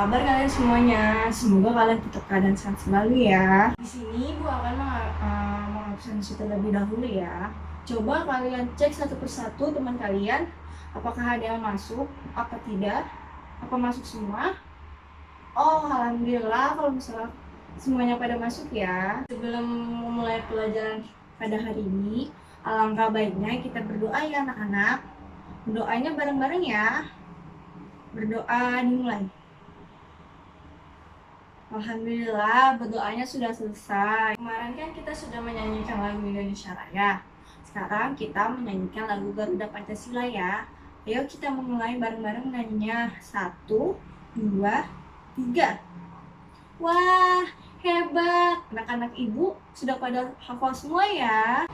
kabar kalian semuanya? Semoga kalian tetap keadaan sehat selalu ya. Di sini Bu akan mengabsensi terlebih dahulu ya. Coba kalian cek satu persatu teman kalian, apakah ada yang masuk, apa tidak, apa masuk semua? Oh, alhamdulillah kalau misalnya semuanya pada masuk ya. Sebelum memulai pelajaran pada hari ini, alangkah baiknya kita berdoa ya anak-anak. Doanya bareng-bareng ya. Berdoa dimulai. Alhamdulillah berdoanya sudah selesai. Kemarin kan kita sudah menyanyikan lagu Indonesia Raya. Sekarang kita menyanyikan lagu Garuda Pancasila ya. Ayo kita memulai bareng-bareng nyanyinya. 1, 2, 3. Wah, hebat. Anak-anak ibu sudah pada hafal semua ya.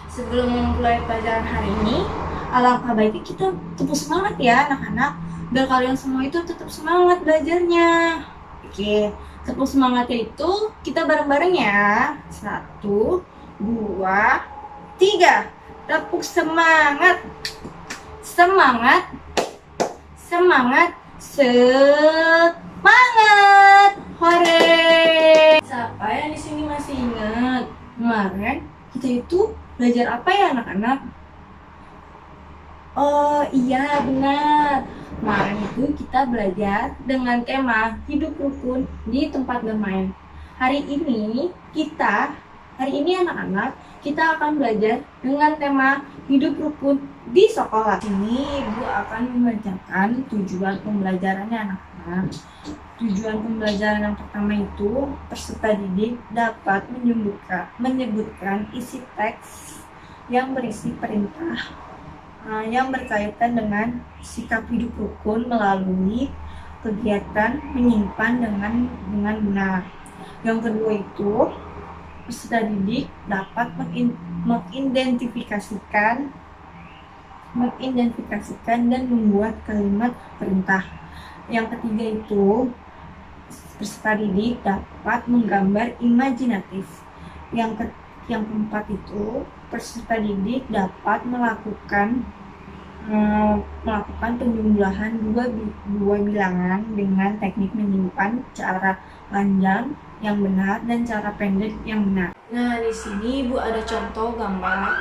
Sebelum memulai pelajaran hari ini, alangkah baiknya kita tetap semangat ya anak-anak. Biar kalian semua itu tetap semangat belajarnya. Oke, tepuk semangatnya itu kita bareng-bareng ya. 1, 2, 3. Tepuk semangat. Semangat. Semangat. Semangat. Hore. Siapa yang di sini masih ingat? Kemarin kita itu belajar apa ya anak-anak? Oh iya benar. Kemarin itu kita belajar dengan tema hidup rukun di tempat bermain. Hari ini anak-anak kita akan belajar dengan tema hidup rukun di sekolah. Ini Ibu akan membacakan tujuan pembelajarannya anak-anak. Tujuan pembelajaran yang pertama itu peserta didik dapat menyebutkan isi teks yang berisi perintah yang berkaitan dengan sikap hidup rukun melalui kegiatan menyimpan dengan benar. Yang kedua itu peserta didik dapat mengidentifikasikan dan membuat kalimat perintah. Yang ketiga itu peserta didik dapat menggambar imajinatif. Yang keempat itu peserta didik dapat melakukan penjumlahan dua bilangan dengan teknik menyimpan cara panjang yang benar dan cara pendek yang benar. Nah, di sini Ibu ada contoh gambar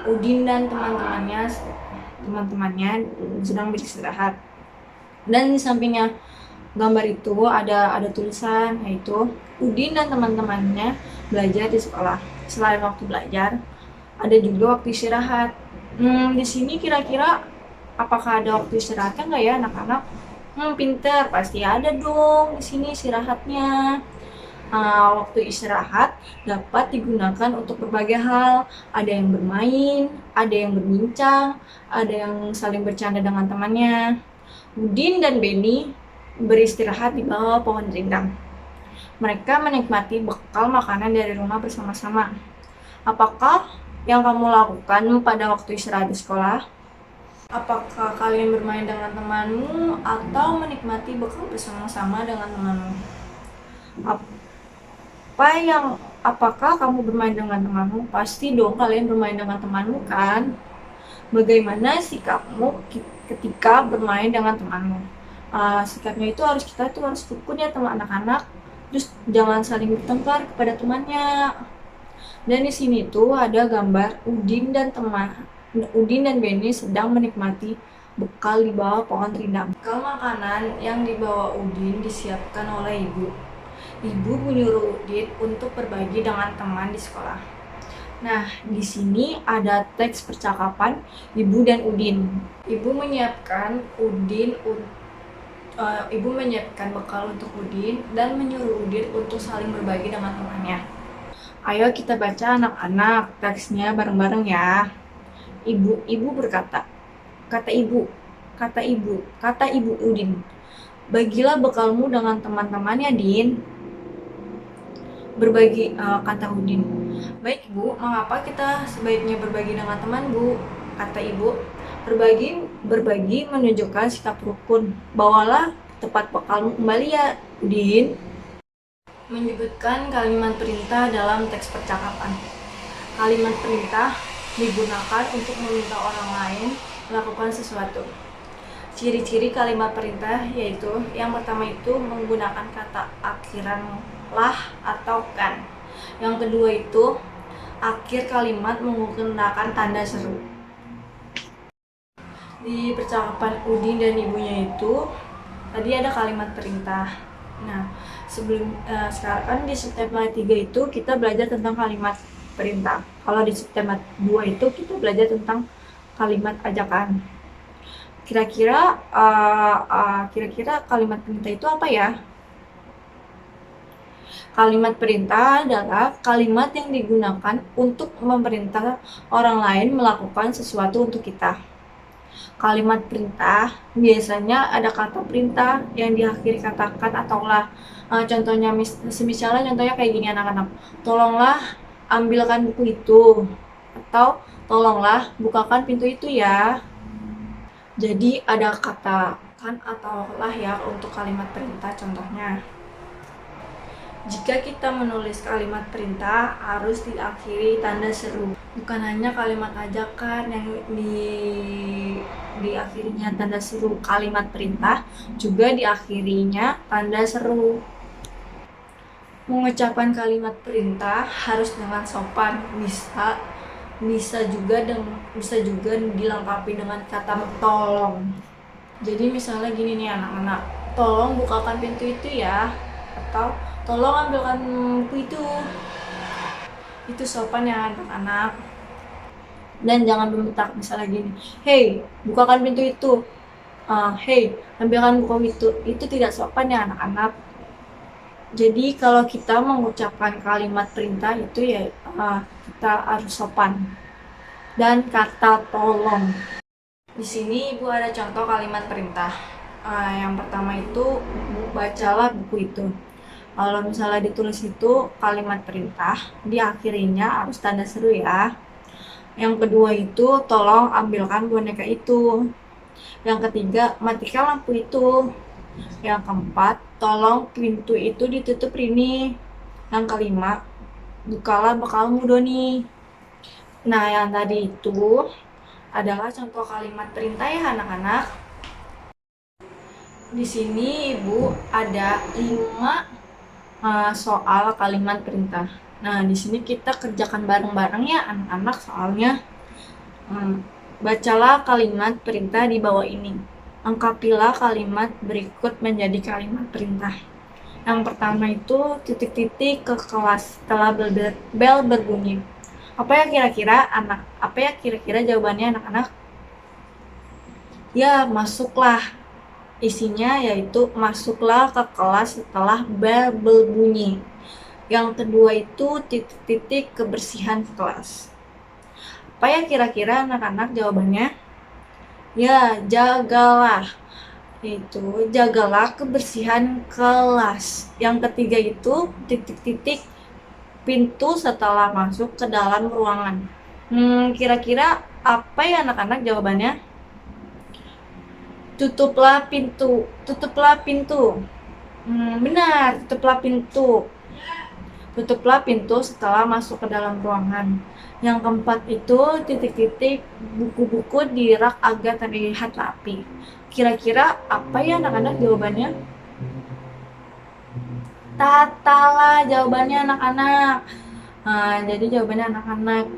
Udin dan teman-temannya sedang beristirahat. Dan di sampingnya gambar itu ada tulisan, yaitu Udin dan teman-temannya belajar di sekolah. Selain waktu belajar, ada juga waktu istirahat. Di sini kira-kira apakah ada waktu istirahatnya nggak ya anak-anak? Pinter, pasti ada dong di sini istirahatnya. Waktu istirahat dapat digunakan untuk berbagai hal. Ada yang bermain, ada yang berbincang, ada yang saling bercanda dengan temannya. Udin dan Beni beristirahat di bawah pohon rindang. Mereka menikmati bekal makanan dari rumah bersama-sama. Apakah yang kamu lakukan pada waktu istirahat di sekolah? Apakah kalian bermain dengan temanmu atau menikmati bekal bersama-sama dengan temanmu? Apakah kamu bermain dengan temanmu? Pasti dong kalian bermain dengan temanmu kan? Bagaimana sikapmu ketika bermain dengan temanmu? Sikapnya itu kita harus rukun ya teman anak-anak. Terus jangan saling bertengkar kepada temannya. Dan di sini tuh ada gambar Udin dan Beni sedang menikmati bekal di bawah pohon rindang. Bekal makanan yang dibawa Udin disiapkan oleh ibu. Ibu menyuruh Udin untuk berbagi dengan teman di sekolah. Nah, di sini ada teks percakapan Ibu dan Udin. Ibu menyiapkan bekal untuk Udin dan menyuruh Udin untuk saling berbagi dengan temannya. Ayo kita baca anak-anak teksnya bareng-bareng ya. Ibu berkata, kata ibu Udin, bagilah bekalmu dengan teman-temannya, Din. Berbagi, kata Udin. Baik Bu, mengapa kita sebaiknya berbagi dengan teman Bu? Kata ibu. Berbagi menunjukkan sikap rukun. Bawalah tempat bekalmu kembali ya, Udin. Menyebutkan kalimat perintah dalam teks percakapan. Kalimat perintah digunakan untuk meminta orang lain melakukan sesuatu. Ciri-ciri kalimat perintah yaitu yang pertama itu menggunakan kata akhiran lah atau kan. Yang kedua itu akhir kalimat menggunakan tanda seru. Di percakapan Udin dan ibunya itu tadi ada kalimat perintah. Nah, sekarang kan di subtema 3 itu kita belajar tentang kalimat perintah. Kalau di subtema 2 itu kita belajar tentang kalimat ajakan. Kira-kira kalimat perintah itu apa ya? Kalimat perintah adalah kalimat yang digunakan untuk memerintah orang lain melakukan sesuatu untuk kita. Kalimat perintah biasanya ada kata perintah yang diakhiri katakan ataulah. Contohnya misalnya contohnya kayak gini anak-anak. Tolonglah ambilkan buku itu, atau tolonglah bukakan pintu itu ya. Jadi ada kata kan atau lah ya untuk kalimat perintah. Contohnya, jika kita menulis kalimat perintah harus diakhiri tanda seru. Bukan hanya kalimat ajakan yang diakhirinya tanda seru, kalimat perintah juga diakhirinya tanda seru. Mengucapkan kalimat perintah harus dengan sopan, bisa juga dilengkapi dengan kata tolong. Jadi misalnya gini nih anak-anak, tolong bukakan pintu itu ya, atau tolong ambilkan buku itu sopan ya anak-anak. Dan jangan membentak, misalnya gini, hey bukakan pintu itu, hey ambilkan buku itu tidak sopan ya anak-anak. Jadi kalau kita mengucapkan kalimat perintah itu ya kita harus sopan. Dan kata tolong. Di sini Ibu ada contoh kalimat perintah. Yang pertama itu bacalah buku itu. Kalau misalnya ditulis itu kalimat perintah, diakhirinya harus tanda seru ya. Yang kedua itu tolong ambilkan boneka itu. Yang ketiga matikan lampu itu. Yang keempat tolong pintu itu ditutup Rini. Yang kelima bukalah bekalmu Doni. Nah yang tadi itu adalah contoh kalimat perintah ya anak-anak. Di sini Ibu ada 5 soal kalimat perintah. Nah di sini kita kerjakan bareng-bareng ya anak-anak soalnya. Bacalah kalimat perintah di bawah ini. Lengkapilah kalimat berikut menjadi kalimat perintah. Yang pertama itu titik-titik ke kelas setelah bel berbunyi. Apa ya kira-kira jawabannya anak-anak? Ya, masuklah. Isinya yaitu masuklah ke kelas setelah bel berbunyi. Yang kedua itu titik-titik kebersihan kelas. Apa ya kira-kira anak-anak jawabannya? Ya, jagalah. Itu jagalah kebersihan kelas. Yang ketiga itu titik-titik pintu setelah masuk ke dalam ruangan. Kira-kira apa ya anak-anak jawabannya? Tutuplah pintu. Benar, tutuplah pintu setelah masuk ke dalam ruangan. Yang keempat itu titik-titik buku-buku di rak agar terlihat rapi. Kira-kira apa ya anak-anak jawabannya? Tatalah jawabannya anak-anak. Jadi jawabannya anak-anak,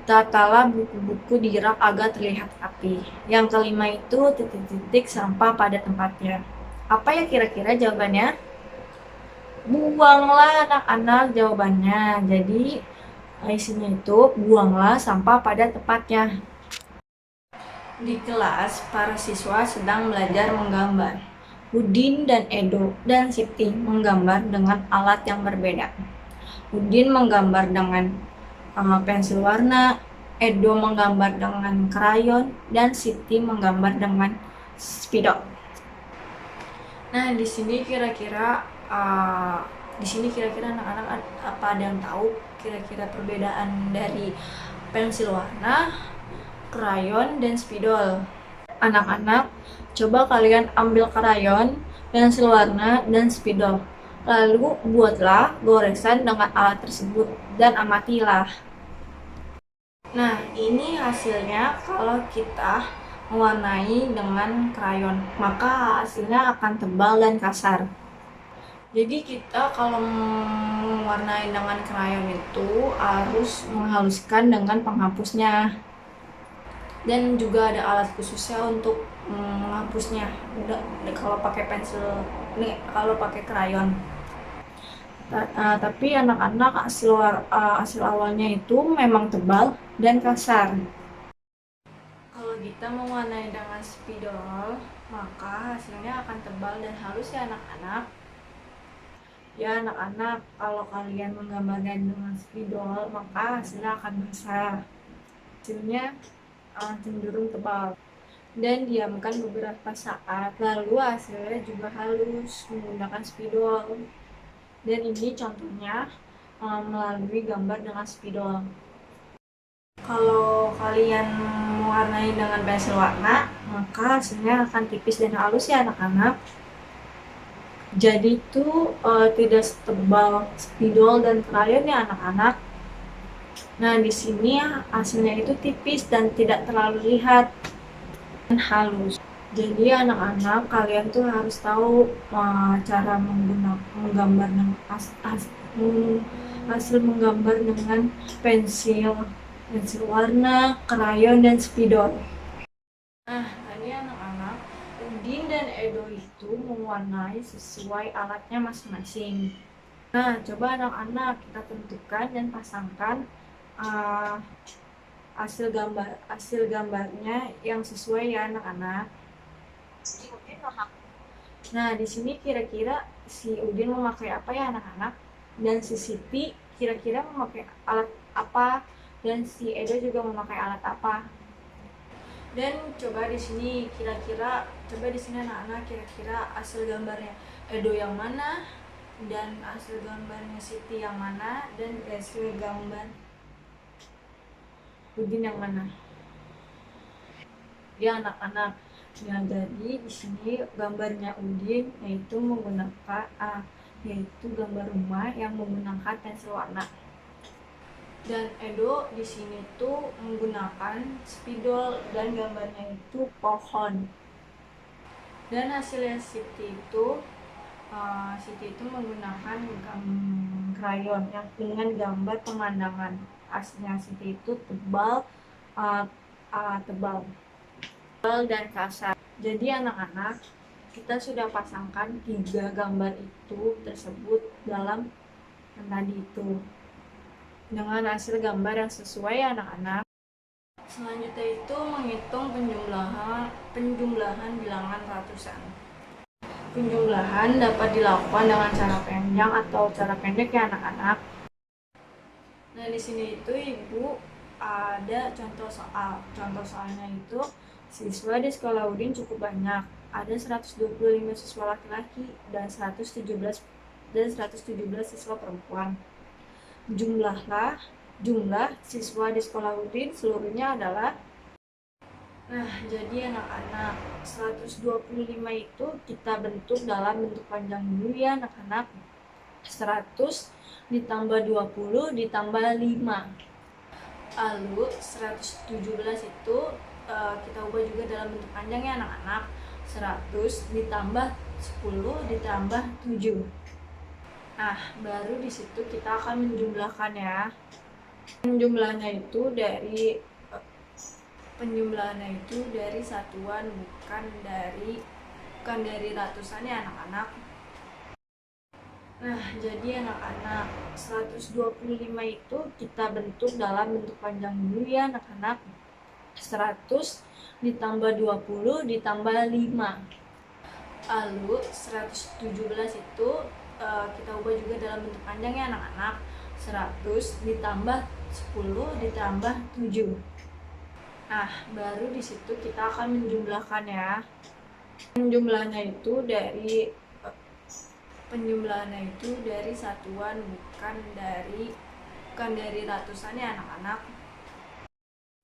tatalah buku-buku di rak agar terlihat rapi. Yang kelima itu titik-titik sampah pada tempatnya. Apa ya kira-kira jawabannya? Buanglah anak-anak jawabannya. Jadi isinya itu buanglah sampah pada tempatnya. Di kelas, para siswa sedang belajar menggambar. Udin dan Edo dan Siti menggambar dengan alat yang berbeda. Udin menggambar dengan pensil warna, Edo menggambar dengan krayon, dan Siti menggambar dengan spidol. Nah, di sini kira-kira anak-anak apa ada yang tahu kira-kira perbedaan dari pensil warna, krayon, dan spidol? Anak-anak, coba kalian ambil krayon, pensil warna, dan spidol. Lalu buatlah goresan dengan alat tersebut dan amatilah. Nah, ini hasilnya kalau kita mewarnai dengan krayon, maka hasilnya akan tebal dan kasar. Jadi kita kalau mewarnai dengan krayon itu harus menghaluskan dengan penghapusnya, dan juga ada alat khususnya untuk menghapusnya. Udah kalau pakai pensil, nih kalau pakai krayon. Tapi anak-anak hasil awalnya itu memang tebal dan kasar. Kalau kita mewarnai dengan spidol, maka hasilnya akan tebal dan halus ya anak-anak. Ya anak-anak, kalau kalian menggambarkan dengan spidol, maka hasilnya akan kasar. Hasilnya cenderung tebal. Dan diamkan beberapa saat, lalu hasilnya juga halus menggunakan spidol. Dan ini contohnya melalui gambar dengan spidol. Kalau kalian mewarnai dengan pensil warna, maka hasilnya akan tipis dan halus ya anak-anak. Jadi itu tidak setebal spidol dan krayon ya anak-anak. Nah di sini hasilnya itu tipis dan tidak terlalu lihat dan halus. Jadi anak-anak, kalian tuh harus tahu cara menggambar hasil menggambar dengan pensil warna, krayon, dan spidol. Nah, tadi anak-anak, Udin dan Edo itu mewarnai sesuai alatnya masing-masing. Nah, coba anak-anak kita tentukan dan pasangkan hasil gambarnya yang sesuai ya anak-anak. Nah, di sini kira-kira si Udin memakai apa ya anak-anak? Dan si Siti kira-kira memakai alat apa? Dan si Edo juga memakai alat apa? Dan coba di sini anak-anak kira-kira hasil gambarnya Edo yang mana? Dan hasil gambarnya Siti yang mana? Dan hasil gambar Udin yang mana? Ya anak-anak, ya jadi di sini gambarnya Udin yaitu gambar rumah yang menggunakan pensil warna. Dan Edo di sini tuh menggunakan spidol dan gambarnya itu pohon. Dan hasilnya Siti itu menggunakan krayon yang dengan gambar pemandangan. Hasilnya Siti itu tebal dan kasar. Jadi anak-anak, kita sudah pasangkan 3 gambar itu tersebut dalam tadi itu dengan hasil gambar yang sesuai anak-anak. Selanjutnya itu menghitung penjumlahan bilangan ratusan. Penjumlahan dapat dilakukan dengan cara panjang atau cara pendek ya anak-anak. Nah di sini itu ibu ada contoh soal. Contoh soalnya itu siswa di sekolah Udin cukup banyak. Ada 125 siswa laki-laki dan 117 siswa perempuan. Jumlah siswa di sekolah Udin seluruhnya adalah. Nah, jadi anak-anak 125 itu kita bentuk dalam bentuk panjang dulu ya anak-anak. 100 ditambah 20 ditambah 5. Lalu 117 itu kita ubah juga dalam bentuk panjang ya anak-anak. 100 ditambah 10 ditambah 7. Nah, baru di situ kita akan menjumlahkan ya. Penjumlahannya itu dari satuan, bukan dari ratusan ya anak-anak. Nah, jadi anak-anak 125 itu kita bentuk dalam bentuk panjang dulu ya anak-anak. 100 ditambah 20 ditambah 5. Lalu 117 itu kita ubah juga dalam bentuk panjang ya anak-anak. 100 ditambah 10 ditambah 7. Nah, baru di situ kita akan menjumlahkan ya. Penjumlahannya itu dari satuan, bukan dari ratusan ya anak-anak.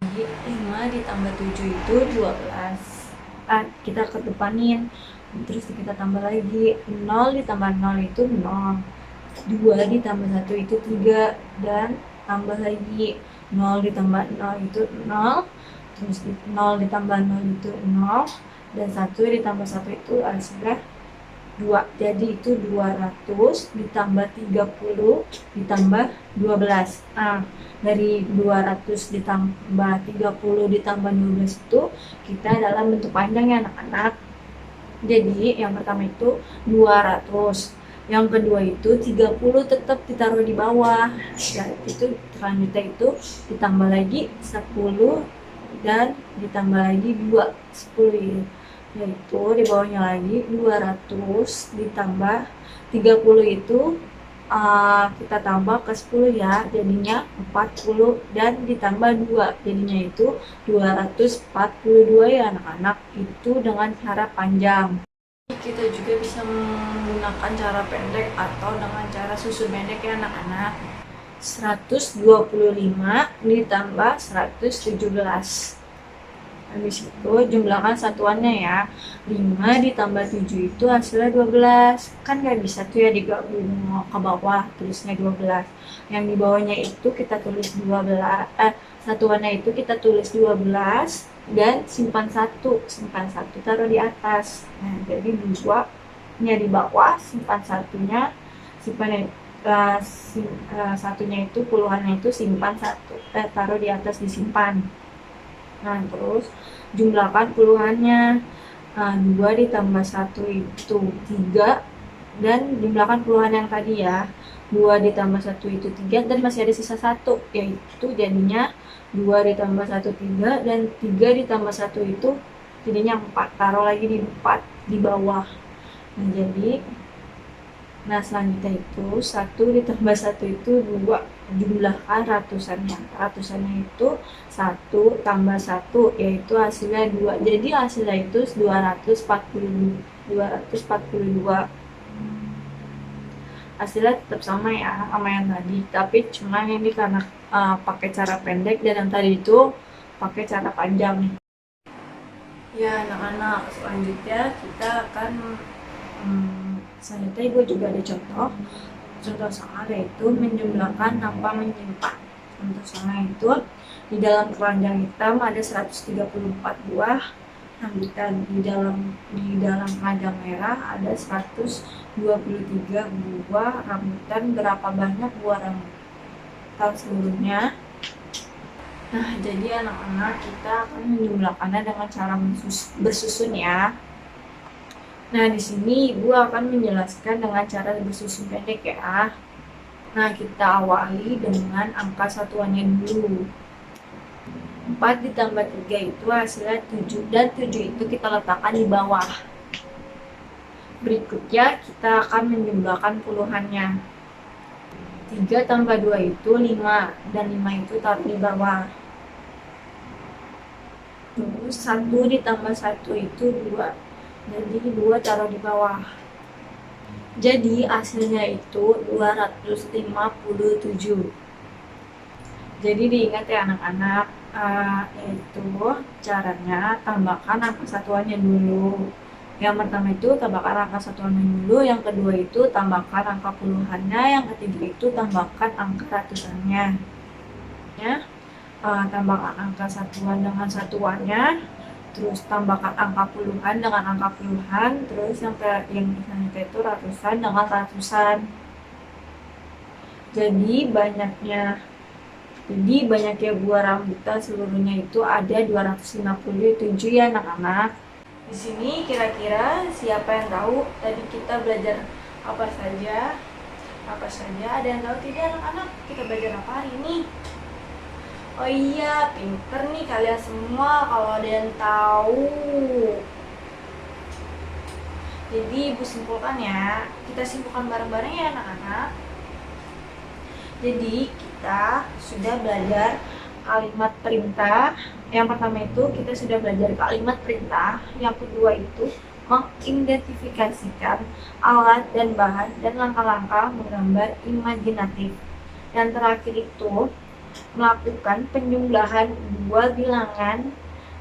Jadi 5 ditambah 7 itu 12. Kita kedepanin, terus kita tambah lagi. 0 ditambah 0 itu 0. 2 ditambah 1 itu 3. Dan tambah lagi, 0 ditambah 0 itu 0. terus 0 ditambah 0 itu 0, dan 1 ditambah 1 itu hasilnya 2. Jadi itu 200 ditambah 30 ditambah 12. Nah, dari 200 ditambah 30 ditambah 12 itu kita dalam bentuk panjang ya anak-anak. Jadi yang pertama itu 200, yang kedua itu 30 tetap ditaruh di bawah, dan itu selanjutnya itu ditambah lagi 10 dan ditambah lagi 2, 10 ya. Yaitu di bawahnya lagi 200 ditambah 30 itu kita tambah ke 10 ya, jadinya 40 dan ditambah 2 jadinya itu 242 ya anak-anak. Itu dengan cara panjang. Kita juga bisa menggunakan cara pendek atau dengan cara susun pendek ya anak-anak. 125 ditambah 117. Habis itu jumlahkan satuannya ya. 5 ditambah 7 itu hasilnya 12. Kan gak bisa tuh ya digabung ke bawah tulisnya 12. Yang di bawahnya itu kita tulis 12. Satuannya itu kita tulis 12 dan simpan 1. Simpan 1 taruh di atas. Nah, jadi 2 nya di bawah, simpan satunya. Simpan satunya itu puluhannya itu simpan 1. Taruh di atas disimpan. Nah, terus jumlahkan puluhannya. 2 ditambah 1 itu 3, dan jumlahkan puluhan yang tadi ya. 2 ditambah 1 itu 3, dan masih ada sisa 1, yaitu jadinya 2 ditambah 1 3, dan 3 ditambah 1 itu jadinya 4. Taruh lagi di 4 di bawah. Nah, selanjutnya itu 1 ditambah 1 itu 2. Jumlahkan ratusannya. Ratusannya itu 1 tambah 1, yaitu hasilnya 2. Jadi hasilnya itu 242. Hasilnya tetap sama ya sama yang tadi, tapi cuma ini karena pakai cara pendek, dan yang tadi itu pakai cara panjang. Ya anak-anak, selanjutnya kita akan selanjutnya ibu juga ada contoh soal, yaitu menjumlahkan tanpa menyimpan. Contoh soalnya itu di dalam keranjang hitam ada 134 buah rambutan. Di dalam keranjang merah ada 123 buah rambutan. Berapa banyak buah rambutan seluruhnya? Nah, jadi anak-anak kita akan menjumlahkannya dengan cara bersusun ya. Nah, di sini Ibu akan menjelaskan dengan cara bersusun pendek ya. Nah, kita awali dengan angka satuannya dulu. 4 ditambah 3 itu hasilnya 7, dan 7 itu kita letakkan di bawah. Berikutnya kita akan menjumlahkan puluhannya. 3 tambah 2 itu 5, dan 5 itu taruh di bawah. Terus 1 ditambah 1 itu 2. Jadi 2 taruh di bawah. Jadi hasilnya itu 257. Jadi diingat ya anak-anak, yaitu caranya tambahkan angka satuannya dulu. Yang pertama itu tambahkan angka satuannya dulu, yang kedua itu tambahkan angka puluhannya, yang ketiga itu tambahkan angka ratusannya. Ya, tambahkan angka satuan dengan satuannya, terus tambahkan angka puluhan dengan angka puluhan, terus yang selanjutnya itu ratusan dengan ratusan. Jadi banyaknya buah rambutan seluruhnya itu ada 257 ya anak-anak. Di sini kira-kira siapa yang tahu tadi kita belajar apa saja? Ada yang tahu tidak anak-anak? Kita belajar apa hari ini? Oh iya, pinter nih kalian semua kalau ada yang tahu. Jadi Ibu simpulkan ya, kita simpulkan bareng-bareng ya anak-anak. Jadi kita sudah belajar kalimat perintah. Yang pertama itu kita sudah belajar kalimat perintah. Yang kedua itu mengidentifikasikan alat dan bahan dan langkah-langkah menggambar imajinatif. Yang terakhir itu melakukan penjumlahan dua bilangan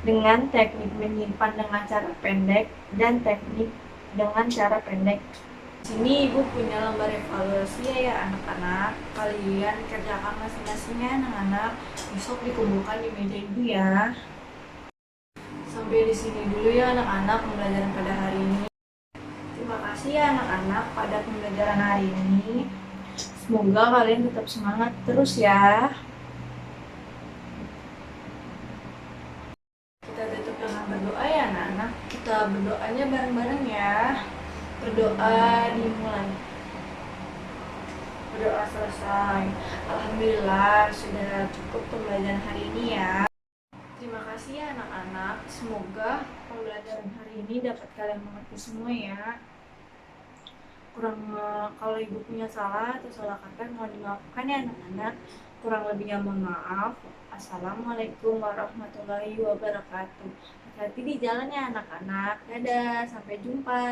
dengan teknik menyimpan dengan cara pendek dan teknik dengan cara pendek. Sini Ibu punya lembar evaluasi ya anak-anak. Kalian kerjakan masing-masingnya anak-anak. Besok dikumpulkan di meja Ibu ya. Sampai di sini dulu ya anak-anak pembelajaran pada hari ini. Terima kasih ya anak-anak pada pembelajaran hari ini. Semoga kalian tetap semangat terus ya. Kita tutup dengan berdoa ya anak-anak. Kita berdoanya bareng-bareng ya. Berdoa dimulai. Berdoa selesai. Alhamdulillah sudah cukup pembelajaran hari ini ya. Terima kasih ya anak-anak. Semoga pembelajaran hari ini dapat kalian mengerti semua ya. Kalau ibu punya salah atau salah kata mohon dimaafkan ya anak-anak. Kurang lebihnya mohon maaf. Assalamualaikum warahmatullahi wabarakatuh. Hati-hati di jalan ya anak-anak. Dadah, sampai jumpa.